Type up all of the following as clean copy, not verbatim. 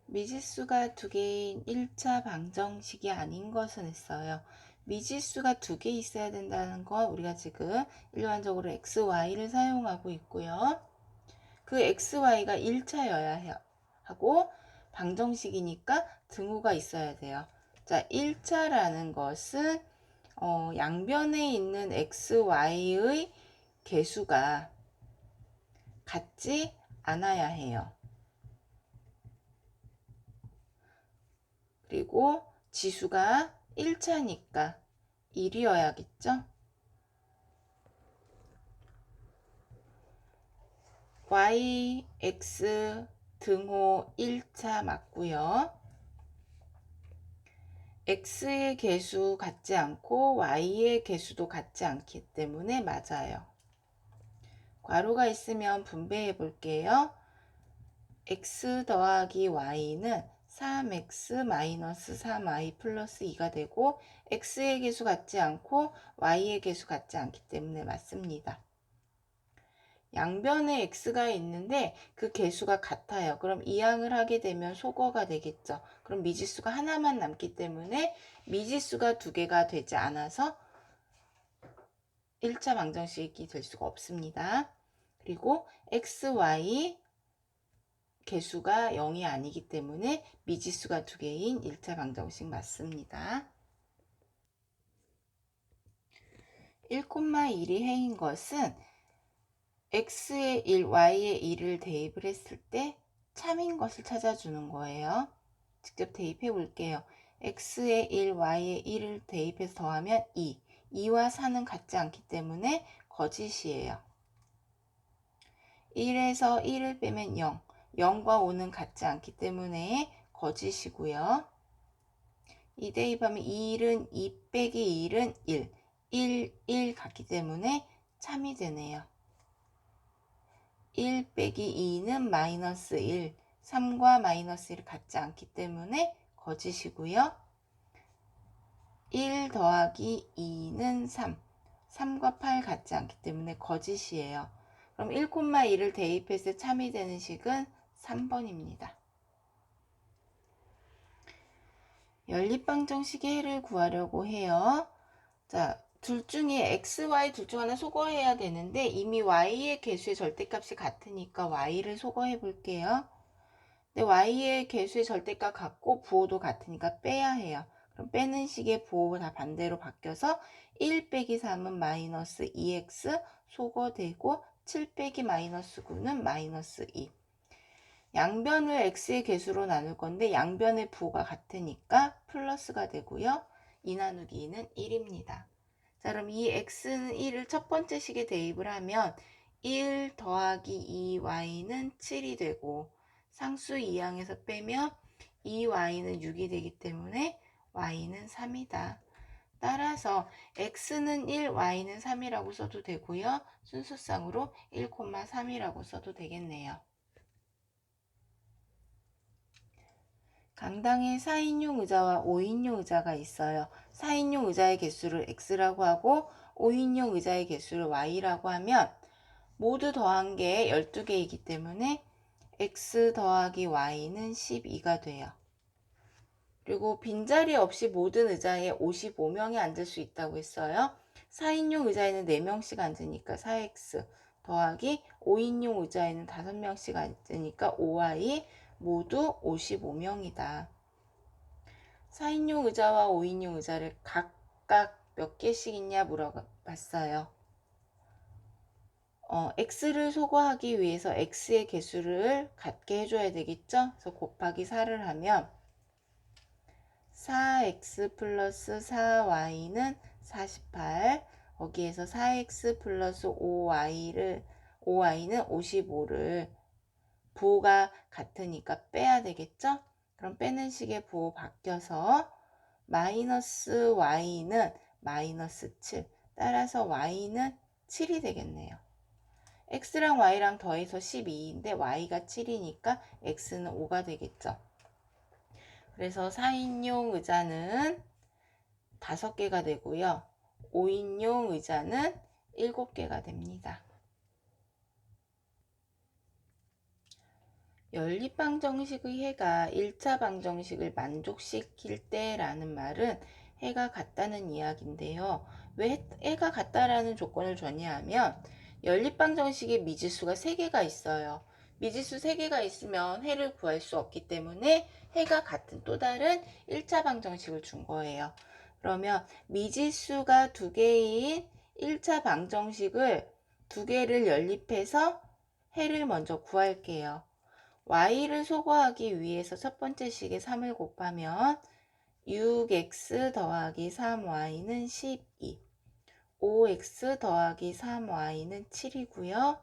미지수가 두 개인 1차 방정식이 아닌 것은 했어요. 미지수가 두 개 있어야 된다는 건 우리가 지금 일반적으로 xy를 사용하고 있고요. 그 xy가 1차여야 하고 방정식이니까 등호가 있어야 돼요. 자, 1차라는 것은 양변에 있는 xy의 개수가 같지 않아야 해요. 그리고 지수가 1차니까 1이어야겠죠? y, x 등호 1차 맞고요. x의 개수 같지 않고 y의 개수도 같지 않기 때문에 맞아요. 괄호가 있으면 분배해 볼게요. x 더하기 y는 3x-3y 플러스 2가 되고 x의 개수 같지 않고 y의 개수 같지 않기 때문에 맞습니다. 양변에 x가 있는데 그 개수가 같아요. 그럼 이항을 하게 되면 소거가 되겠죠. 그럼 미지수가 하나만 남기 때문에 미지수가 두 개가 되지 않아서 1차 방정식이 될 수가 없습니다. 그리고 x, y 개수가 0이 아니기 때문에 미지수가 두 개인 1차 방정식 맞습니다. 1,1이 해인 것은 x의 1, y의 1을 대입을 했을 때 참인 것을 찾아주는 거예요. 직접 대입해 볼게요. x의 1, y의 1을 대입해서 더하면 2. 2와 4는 같지 않기 때문에 거짓이에요. 1에서 1을 빼면 0. 0과 5는 같지 않기 때문에 거짓이고요. 2 대입하면 1은 2 빼기 1은 1. 1 같기 때문에 참이 되네요. 1 빼기 2는 마이너스 1. 3과 마이너스 1 같지 않기 때문에 거짓이고요. 1 더하기 2는 3. 3과 8 같지 않기 때문에 거짓이에요. 그럼 1,1을 대입해서 참이 되는 식은 3번입니다. 연립방정식의 해를 구하려고 해요. 자, 둘 중에 x, y 둘 중 하나 소거해야 되는데 이미 y의 개수의 절대값이 같으니까 y를 소거해 볼게요. 근데 y의 개수의 절대값 같고 부호도 같으니까 빼야 해요. 그럼 빼는 식의 부호가 다 반대로 바뀌어서 1 빼기 3은 마이너스 2x 소거되고 7 빼기 마이너스 9는 마이너스 2. 양변을 x의 개수로 나눌 건데 양변의 부호가 같으니까 플러스가 되고요. 2 나누기 2는 1입니다. 자, 그럼 이 x는 1을 첫 번째 식에 대입을 하면 1 더하기 2y는 7이 되고 상수 2항에서 빼면 2y는 6이 되기 때문에 y는 3이다. 따라서 x는 1, y는 3이라고 써도 되고요. 순서상으로 1,3이라고 써도 되겠네요. 강당에 4인용 의자와 5인용 의자가 있어요. 4인용 의자의 개수를 x라고 하고 5인용 의자의 개수를 y라고 하면 모두 더한 게 12개이기 때문에 x 더하기 y는 12가 돼요. 그리고 빈자리 없이 모든 의자에 55명이 앉을 수 있다고 했어요. 4인용 의자에는 4명씩 앉으니까 4x 더하기 5인용 의자에는 5명씩 앉으니까 5y 모두 55명이다. 4인용 의자와 5인용 의자를 각각 몇 개씩 있냐 물어봤어요. x를 소거하기 위해서 x의 개수를 같게 해줘야 되겠죠? 그래서 곱하기 4를 하면 4x 플러스 4y는 48. 거기에서 4x 플러스 5y는 55를 부호가 같으니까 빼야 되겠죠? 그럼 빼는 식의 부호 바뀌어서 마이너스 y는 마이너스 7. 따라서 y는 7이 되겠네요. x랑 y랑 더해서 12인데 y가 7이니까 x는 5가 되겠죠. 그래서 4인용 의자는 5개가 되고요. 5인용 의자는 7개가 됩니다. 연립방정식의 해가 1차 방정식을 만족시킬 때라는 말은 해가 같다는 이야기인데요. 왜 해가 같다라는 조건을 줬냐 하면 연립방정식에 미지수가 3개가 있어요. 미지수 3개가 있으면 해를 구할 수 없기 때문에 해가 같은 또 다른 1차 방정식을 준 거예요. 그러면 미지수가 2개인 1차 방정식을 2개를 연립해서 해를 먼저 구할게요. y를 소거하기 위해서 첫 번째 식에 3을 곱하면 6x 더하기 3y는 12, 5x 더하기 3y는 7이고요.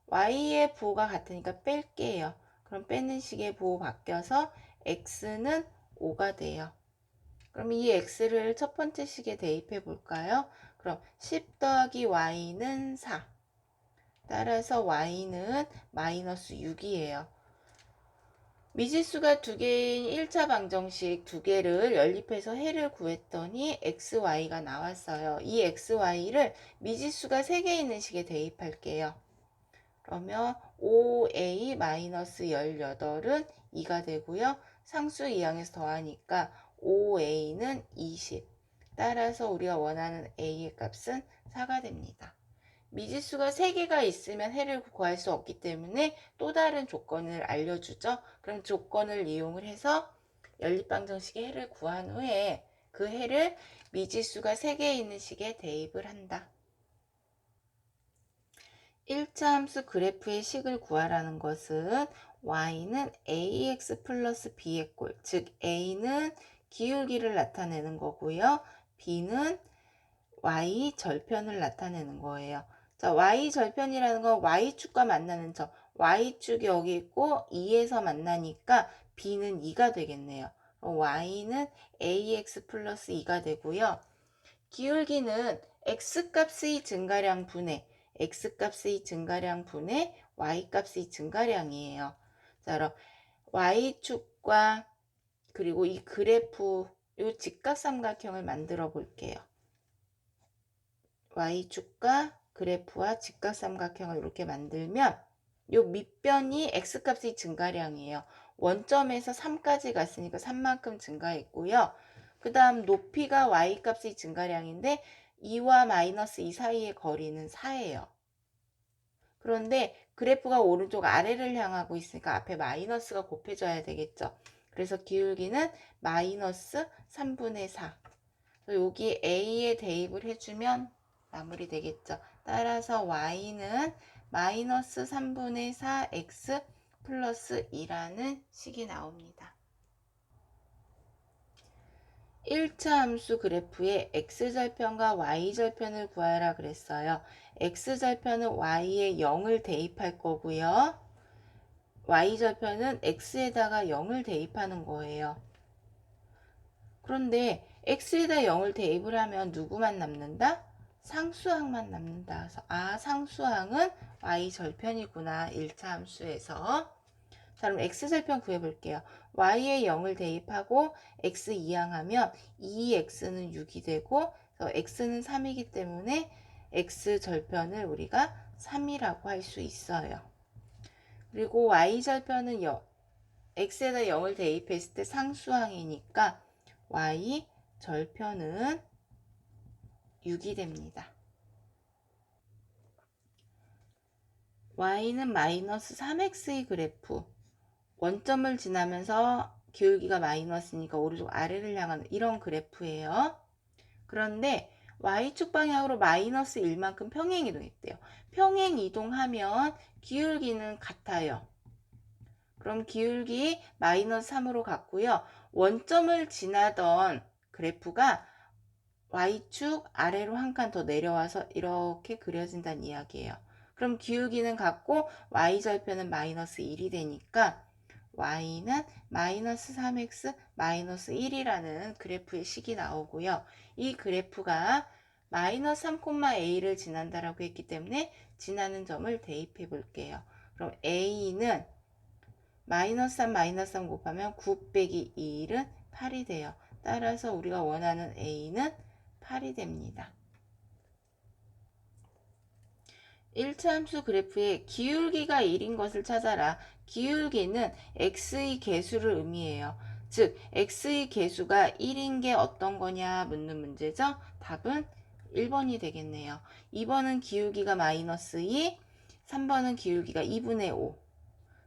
y의 부호가 같으니까 뺄게요. 그럼 빼는 식의 부호 바뀌어서 x는 5가 돼요. 그럼 이 x를 첫 번째 식에 대입해 볼까요? 그럼 10 더하기 y는 4. 따라서 y는 마이너스 6이에요. 미지수가 2개인 1차 방정식 2개를 연립해서 해를 구했더니 xy가 나왔어요. 이 xy를 미지수가 3개 있는 식에 대입할게요. 그러면 5a-18은 2가 되고요. 상수 이항에서 더하니까 5a는 20. 따라서 우리가 원하는 a의 값은 4가 됩니다. 미지수가 3개가 있으면 해를 구할 수 없기 때문에 또 다른 조건을 알려주죠. 그럼 조건을 이용을 해서 연립방정식의 해를 구한 후에 그 해를 미지수가 3개 있는 식에 대입을 한다. 1차 함수 그래프의 식을 구하라는 것은 y는 ax 플러스 b의 꼴, 즉 a는 기울기를 나타내는 거고요. b는 y 절편을 나타내는 거예요. 자, y 절편이라는 건 y축과 만나는 점, y축이 여기 있고 2에서 만나니까 b는 2가 되겠네요. y는 ax 플러스 2가 되고요. 기울기는 x값의 증가량 분의 x값의 증가량 분의 y값의 증가량이에요. 자, 그럼 y축과 그리고 이 그래프 이 직각삼각형을 만들어 볼게요. y축과 그래프와 직각삼각형을 이렇게 만들면 요 밑변이 x값의 증가량이에요. 원점에서 3까지 갔으니까 3만큼 증가했고요. 그 다음 높이가 y값의 증가량인데 2와 마이너스 2 사이의 거리는 4예요. 그런데 그래프가 오른쪽 아래를 향하고 있으니까 앞에 마이너스가 곱해져야 되겠죠. 그래서 기울기는 마이너스 3분의 4. 여기 a에 대입을 해주면 마무리 되겠죠. 따라서 y는 마이너스 3분의 4x 플러스 2라는 식이 나옵니다. 1차 함수 그래프의 x절편과 y절편을 구하라 그랬어요. x절편은 y에 0을 대입할 거고요. y절편은 x에다가 0을 대입하는 거예요. 그런데 x에다 0을 대입을 하면 누구만 남는다? 상수항만 남는다. 그래서 상수항은 y절편이구나. 1차 함수에서. 자, 그럼 x절편 구해볼게요. y에 0을 대입하고 x 이항하면 2x는 6이 되고 x는 3이기 때문에 x절편을 우리가 3이라고 할 수 있어요. 그리고 y절편은 x에다 0을 대입했을 때 상수항이니까 y절편은 6이 됩니다. y는 마이너스 3x의 그래프, 원점을 지나면서 기울기가 마이너스니까 오른쪽 아래를 향하는 이런 그래프예요. 그런데 y축 방향으로 마이너스 1만큼 평행 이동했대요. 평행 이동하면 기울기는 같아요. 그럼 기울기 마이너스 3으로 갔고요. 원점을 지나던 그래프가 y축 아래로 한 칸 더 내려와서 이렇게 그려진다는 이야기예요. 그럼 기울기는 같고 y절편은 마이너스 1이 되니까 y는 마이너스 3x 마이너스 1이라는 그래프의 식이 나오고요. 이 그래프가 마이너스 3,a를 지난다라고 했기 때문에 지나는 점을 대입해 볼게요. 그럼 a는 마이너스 3 마이너스 3 곱하면 9 빼기 1은 8이 돼요. 따라서 우리가 원하는 a는 8이 됩니다. 1차 함수 그래프에 기울기가 1인 것을 찾아라. 기울기는 x의 개수를 의미해요. 즉 x의 개수가 1인 게 어떤 거냐 묻는 문제죠. 답은 1번이 되겠네요. 2번은 기울기가 마이너스 2, 3번은 기울기가 2분의 5,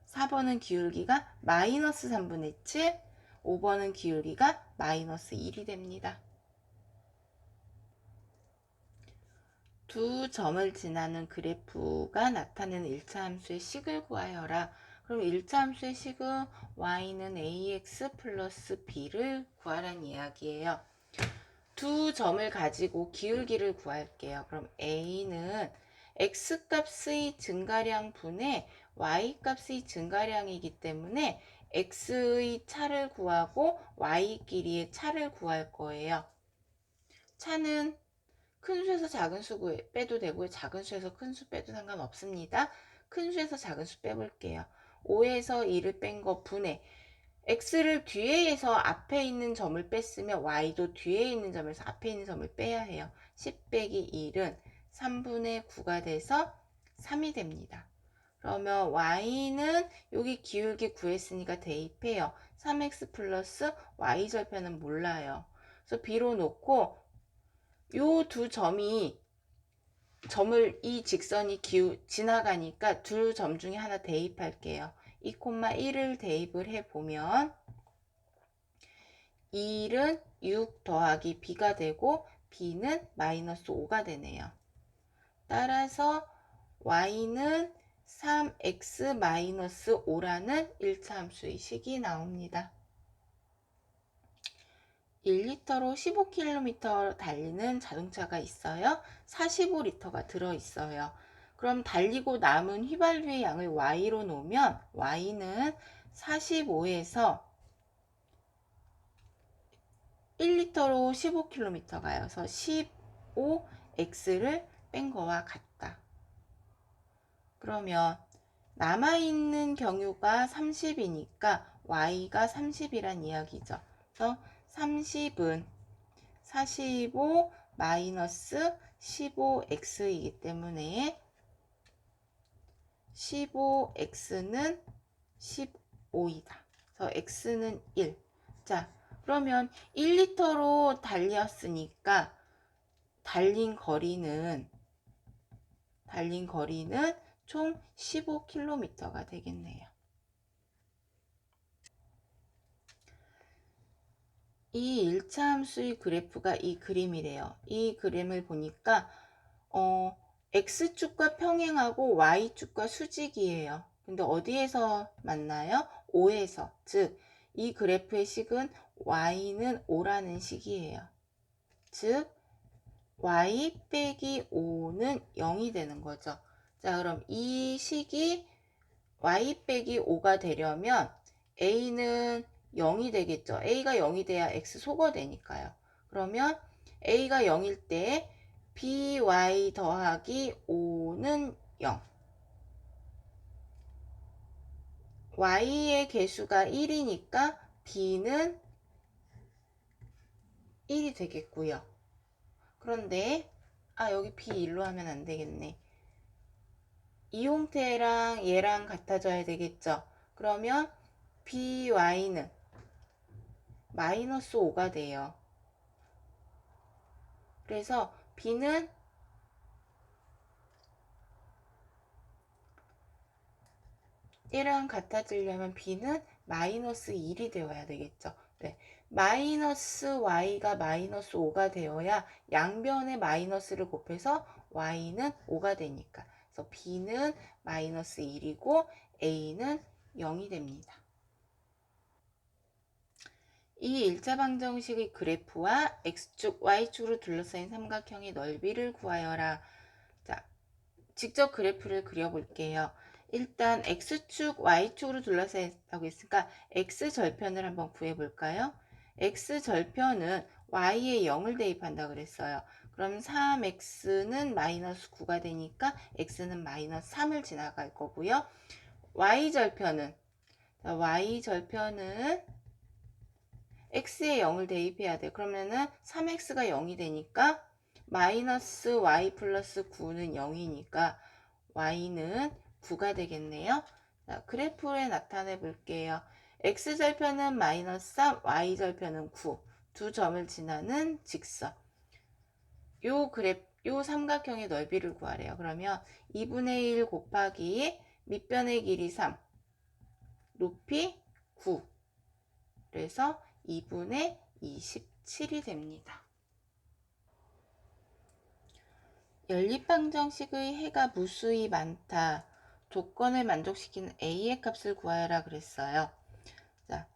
4번은 기울기가 마이너스 3분의 7, 5번은 기울기가 마이너스 1이 됩니다. 두 점을 지나는 그래프가 나타내는 1차 함수의 식을 구하여라. 그럼 1차 함수의 식은 y는 ax 플러스 b를 구하라는 이야기예요. 두 점을 가지고 기울기를 구할게요. 그럼 a는 x값의 증가량 분의 y값의 증가량이기 때문에 x의 차를 구하고 y끼리의 차를 구할 거예요. 차는 큰 수에서 작은 수 빼도 되고요. 작은 수에서 큰 수 빼도 상관없습니다. 큰 수에서 작은 수 빼볼게요. 5에서 2를 뺀 거 분의 x를 뒤에서 앞에 있는 점을 뺐으면 y도 뒤에 있는 점에서 앞에 있는 점을 빼야 해요. 10 빼기 1은 3분의 9가 돼서 3이 됩니다. 그러면 y는 여기 기울기 구했으니까 대입해요. 3x 플러스 y절편은 몰라요. 그래서 b로 놓고 요 두 점이 이 직선이 지나가니까 두 점 중에 하나 대입할게요. 2,1을 대입을 해보면 1은 6 더하기 b가 되고 b는 마이너스 5가 되네요. 따라서 y는 3x 마이너스 5라는 1차 함수의 식이 나옵니다. 1리터로 15km 달리는 자동차가 있어요. 45리터가 들어있어요. 그럼 달리고 남은 휘발유의 양을 y로 놓으면 y는 45에서 1리터로 15km 가요. 그래서 15x를 뺀 거와 같다. 그러면 남아있는 경유가 30이니까 y가 30이란 이야기죠. 그래서 30은 45 마이너스 15x이기 때문에 15x는 15이다. 그래서 x는 1. 자, 그러면 1리터로 달렸으니까 달린 거리는 총 15km가 되겠네요. 이 1차 함수의 그래프가 이 그림이래요. 이 그림을 보니까 x축과 평행하고 y축과 수직이에요. 근데 어디에서 만나요? 5에서. 즉, 이 그래프의 식은 y는 5라는 식이에요. 즉, y 빼기 5는 0이 되는 거죠. 자, 그럼 이 식이 y 빼기 5가 되려면 a는 0이 되겠죠. a가 0이 돼야 x 소거되니까요. 그러면 a가 0일 때 by 더하기 5는 0. y의 개수가 1이니까 b는 1이 되겠고요. 그런데 여기 b 1로 하면 안 되겠네. 이 형태랑 얘랑 같아져야 되겠죠. 그러면 by는 마이너스 5가 돼요. 그래서 b는 얘랑 같아지려면 b는 마이너스 1이 되어야 되겠죠. 네. 마이너스 y가 마이너스 5가 되어야 양변에 마이너스를 곱해서 y는 5가 되니까. 그래서 b는 마이너스 1이고 a는 0이 됩니다. 이 일자방정식의 그래프와 x축, y축으로 둘러싸인 삼각형의 넓이를 구하여라. 자, 직접 그래프를 그려볼게요. 일단 x축, y축으로 둘러싸였다고 했으니까 x절편을 한번 구해볼까요? x절편은 y에 0을 대입한다 그랬어요. 그럼 3x는 마이너스 9가 되니까 x는 마이너스 3을 지나갈 거고요. y절편은 x에 0을 대입해야 돼요. 그러면은 3x가 0이 되니까 마이너스 y 플러스 9는 0이니까 y는 9가 되겠네요. 자, 그래프에 나타내 볼게요. x절편은 마이너스 3, y절편은 9. 두 점을 지나는 직선. 요 삼각형의 넓이를 구하래요. 그러면 2분의 1 곱하기 밑변의 길이 3, 높이 9. 그래서 2분의 27이 됩니다. 연립방정식의 해가 무수히 많다. 조건을 만족시키는 a의 값을 구하여라 그랬어요. 자,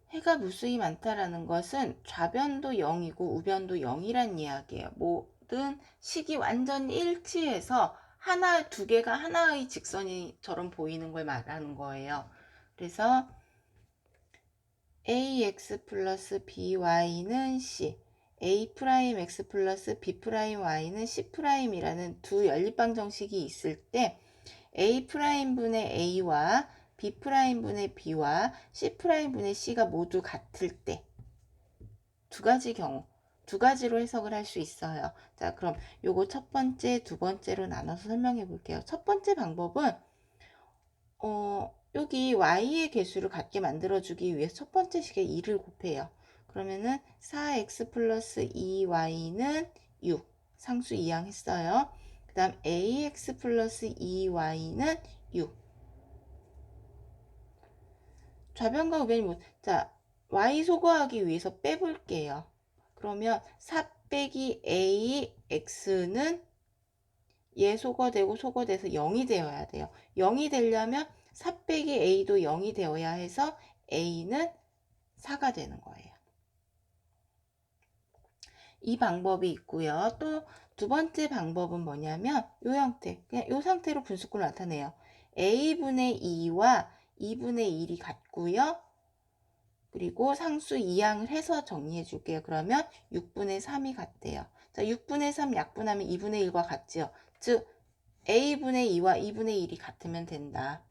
해가 무수히 많다라는 것은 좌변도 0이고 우변도 0이란 이야기예요. 모든 식이 완전히 일치해서 하나, 두 개가 하나의 직선이처럼 보이는 걸 말하는 거예요. 그래서 ax 플러스 by는 c, a'x 플러스 b'y는 c'이라는 두 연립방정식이 있을 때 a'분의 a와 b'분의 b와 c'분의 c가 모두 같을 때 두 가지 경우, 두 가지로 해석을 할 수 있어요. 자, 그럼 요거 첫 번째, 두 번째로 나눠서 설명해 볼게요. 첫 번째 방법은 여기 y의 개수를 같게 만들어주기 위해서 첫 번째 식에 2를 곱해요. 그러면은 4x 플러스 2y는 6. 상수 이항했어요. 그 다음 ax 플러스 2y는 6. 좌변과 우변이 뭐, 자, y 소거하기 위해서 빼볼게요. 그러면 4 빼기 ax는 얘 소거되고 소거돼서 0이 되어야 돼요. 0이 되려면 4 빼기 a도 0이 되어야 해서 a는 4가 되는 거예요. 이 방법이 있고요. 또 두 번째 방법은 뭐냐면 이 형태, 그냥 이 상태로 분수꼴을 나타내요. a분의 2와 2분의 1이 같고요. 그리고 상수 이항을 해서 정리해 줄게요. 그러면 6분의 3이 같대요. 자, 6분의 3 약분하면 2분의 1과 같지요. 즉 a분의 2와 2분의 1이 같으면 된다.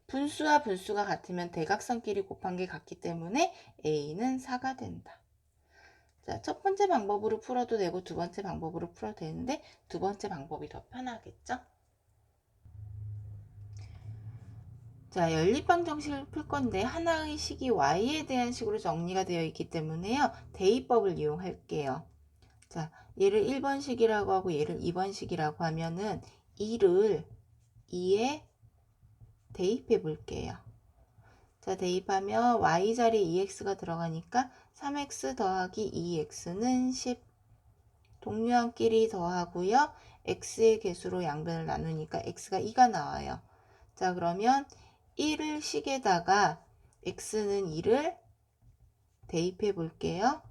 분수와 분수가 같으면 대각선끼리 곱한 게 같기 때문에 a는 4가 된다. 자, 첫 번째 방법으로 풀어도 되고 두 번째 방법으로 풀어도 되는데 두 번째 방법이 더 편하겠죠? 자, 연립방정식을 풀 건데 하나의 식이 y에 대한 식으로 정리가 되어 있기 때문에요. 대입법을 이용할게요. 자, 얘를 1번식이라고 하고 얘를 2번식이라고 하면은 2를 2에 대입해 볼게요. 자, 대입하면 y 자리에 2x가 들어가니까 3x 더하기 2x는 10. 동류항끼리 더하고요. x의 개수로 양변을 나누니까 x가 2가 나와요. 자, 그러면 1을 식에다가 x는 2를 대입해 볼게요.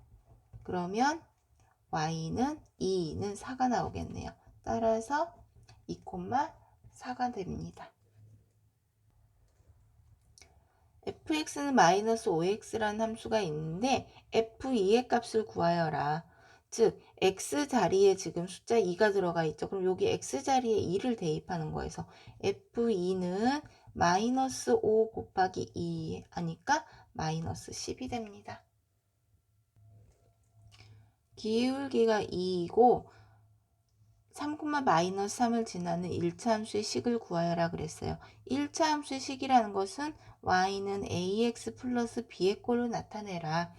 그러면 y는 2는 4가 나오겠네요. 따라서 2,4가 됩니다. fx는 마이너스 5x라는 함수가 있는데 f2의 값을 구하여라. 즉 x 자리에 지금 숫자 2가 들어가 있죠. 그럼 여기 x 자리에 2를 대입하는 거에서 f2는 마이너스 5 곱하기 2 하니까 마이너스 10이 됩니다. 기울기가 2이고 3, 마이너스 3을 지나는 1차 함수의 식을 구하여라 그랬어요. 1차 함수의 식이라는 것은 y는 ax 플러스 b의 꼴로 나타내라.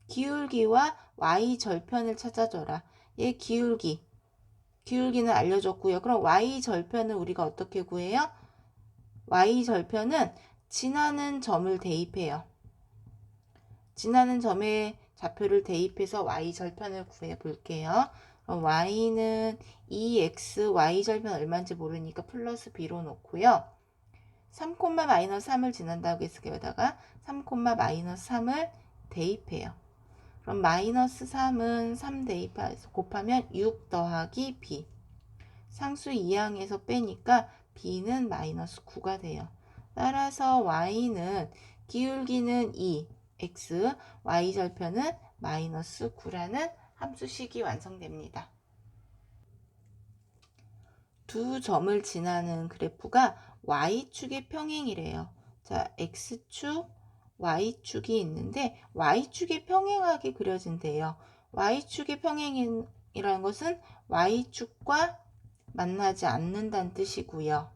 기울기와 y 절편을 찾아줘라. 얘 기울기는 알려줬고요. 그럼 y 절편은 우리가 어떻게 구해요? y 절편은 지나는 점을 대입해요. 지나는 점에 좌표를 대입해서 y 절편을 구해 볼게요. 그럼 y는 2x y 절편 얼마인지 모르니까 플러스 b로 놓고요. 3, 마이너스 3을 지난다고 해서 여기다가 3, 마이너스 3을 대입해요. 그럼 마이너스 3은 3 대입해서 곱하면 6 더하기 b. 상수 이항에서 빼니까 b는 마이너스 9가 돼요. 따라서 y는 기울기는 2, x, y절편은 마이너스 9라는 함수식이 완성됩니다. 두 점을 지나는 그래프가 y축의 평행이래요. 자, x축, y축이 있는데 y축의 평행하게 그려진대요. y축의 평행이라는 것은 y축과 만나지 않는다는 뜻이고요.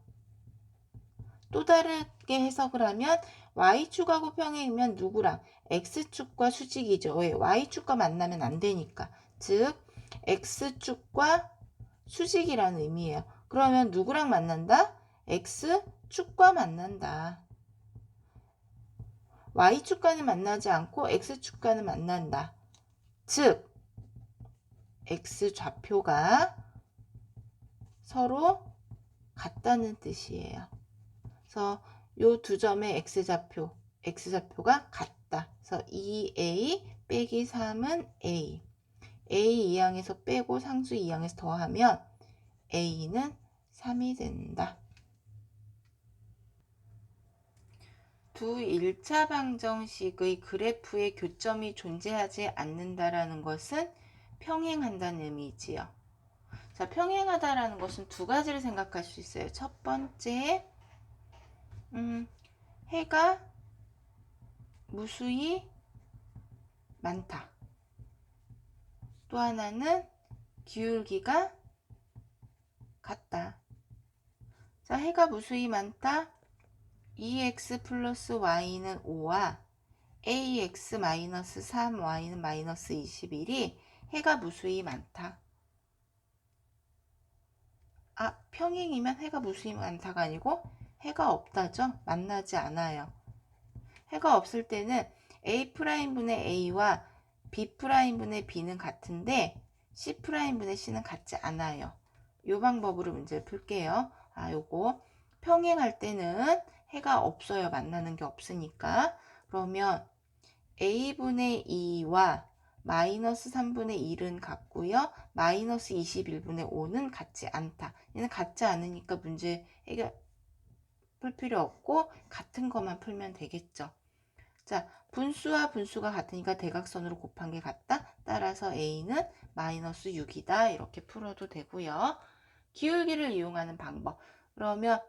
또 다르게 해석을 하면 Y축하고 평행이면 누구랑? X축과 수직이죠. 왜? Y축과 만나면 안 되니까. 즉 X축과 수직이라는 의미예요. 그러면 누구랑 만난다? X축과 만난다. Y축과는 만나지 않고 X축과는 만난다. 즉 X좌표가 서로 같다는 뜻이에요. 그래서 요 두 점의 X좌표가 같다. 그래서 2A 빼기 3은 A. A 이항에서 빼고 상수 이항에서 더하면 A는 3이 된다. 두 1차 방정식의 그래프에 교점이 존재하지 않는다라는 것은 평행한다는 의미지요. 자, 평행하다라는 것은 두 가지를 생각할 수 있어요. 첫 번째, 해가 무수히 많다. 또 하나는 기울기가 같다. 자, 해가 무수히 많다. 2x 플러스 y는 5와 ax 마이너스 3y는 마이너스 21이 해가 무수히 많다. 아, 평행이면 해가 무수히 많다가 아니고 해가 없다죠. 만나지 않아요. 해가 없을 때는 A'분의 A와 B'분의 B는 같은데 C'분의 C는 같지 않아요. 이 방법으로 문제를 풀게요. 요거 평행할 때는 해가 없어요. 만나는 게 없으니까. 그러면 A분의 2와 마이너스 3분의 1은 같고요. 마이너스 21분의 5는 같지 않다. 얘는 같지 않으니까 문제 해결 풀 필요 없고 같은 것만 풀면 되겠죠. 자, 분수와 분수가 같으니까 대각선으로 곱한 게 같다. 따라서 A는 마이너스 6이다. 이렇게 풀어도 되고요. 기울기를 이용하는 방법. 그러면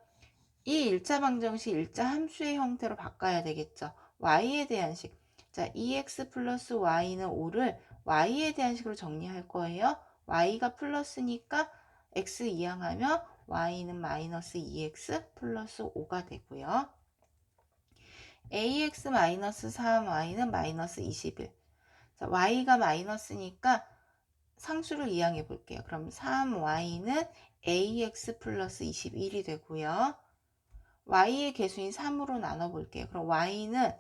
이 1차 방정식 1차 함수의 형태로 바꿔야 되겠죠. y에 대한 식. 자, 2x 플러스 y는 5를 y에 대한 식으로 정리할 거예요. y가 플러스니까 x 이항하면 y는 마이너스 2x 플러스 5가 되고요. ax 마이너스 3y는 마이너스 21. 자, y가 마이너스니까 상수를 이항해 볼게요. 그럼 3y는 ax 플러스 21이 되고요. y의 개수인 3으로 나눠 볼게요. 그럼 y는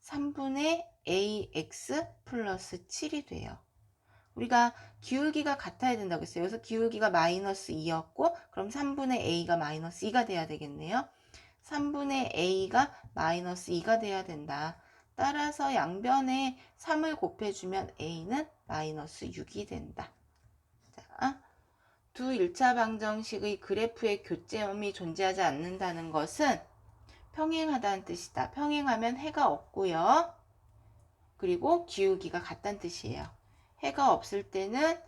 3분의 ax 플러스 7이 돼요. 우리가 기울기가 같아야 된다고 했어요. 여기서 기울기가 마이너스 2였고 그럼 3분의 a가 마이너스 2가 돼야 되겠네요. 3분의 a가 마이너스 2가 돼야 된다. 따라서 양변에 3을 곱해주면 a는 마이너스 6이 된다. 자, 두 1차 방정식의 그래프에 교점이 존재하지 않는다는 것은 평행하다는 뜻이다. 평행하면 해가 없고요. 그리고 기울기가 같다는 뜻이에요. 해가 없을 때는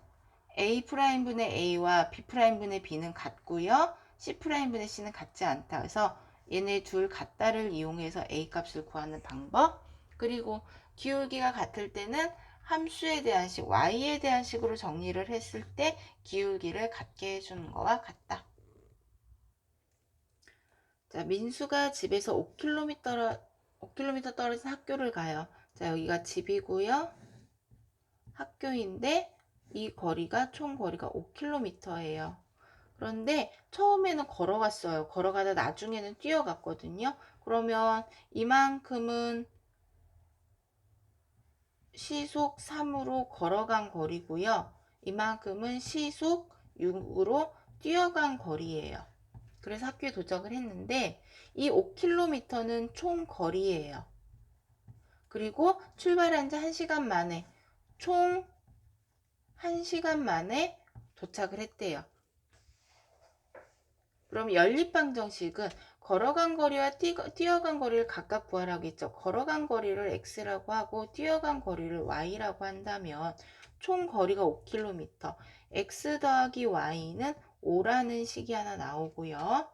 A'분의 A와 B'분의 B는 같고요. C'분의 C는 같지 않다. 그래서 얘네 둘 같다를 이용해서 A 값을 구하는 방법. 그리고 기울기가 같을 때는 함수에 대한 식, y에 대한 식으로 정리를 했을 때 기울기를 같게 해주는 거와 같다. 자, 민수가 집에서 5km 떨어진 학교를 가요. 자, 여기가 집이고요. 학교인데 이 거리가 총 거리가 5km예요. 그런데 처음에는 걸어갔어요. 걸어가다 나중에는 뛰어갔거든요. 그러면 이만큼은 시속 3으로 걸어간 거리고요. 이만큼은 시속 6으로 뛰어간 거리예요. 그래서 학교에 도착을 했는데 이 5km는 총 거리예요. 그리고 출발한 지 1시간 만에 총 1시간 만에 도착을 했대요. 그럼 연립방정식은 걸어간 거리와 뛰어간 거리를 각각 구하라고 했죠. 걸어간 거리를 x라고 하고 뛰어간 거리를 y라고 한다면 총 거리가 5km, x 더하기 y는 5라는 식이 하나 나오고요.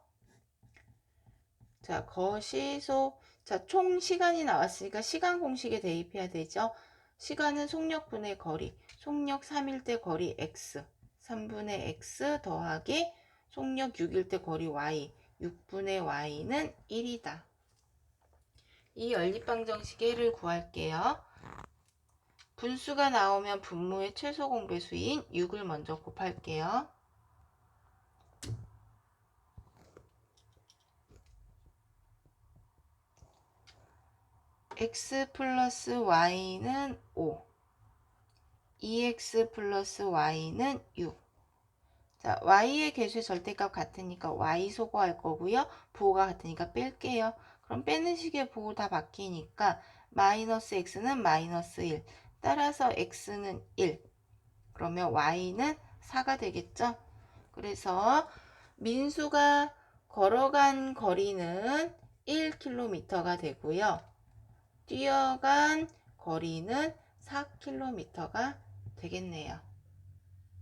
자, 거시속, 자, 총 시간이 나왔으니까 시간 공식에 대입해야 되죠. 시간은 속력분의 거리, 속력 3일 때 거리 x, 3분의 x 더하기 속력 6일 때 거리 y, 6분의 y는 1이다. 이 연립방정식의 해를 구할게요. 분수가 나오면 분모의 최소 공배수인 6을 먼저 곱할게요. x 플러스 y는 5, 2x 플러스 y는 6. 자, y의 개수의 절대값 같으니까 y 소거할 거고요. 부호가 같으니까 뺄게요. 그럼 빼는 식의 부호 다 바뀌니까 마이너스 x는 마이너스 1. 따라서 x는 1. 그러면 y는 4가 되겠죠? 그래서 민수가 걸어간 거리는 1km가 되고요. 뛰어간 거리는 4km가 되겠네요.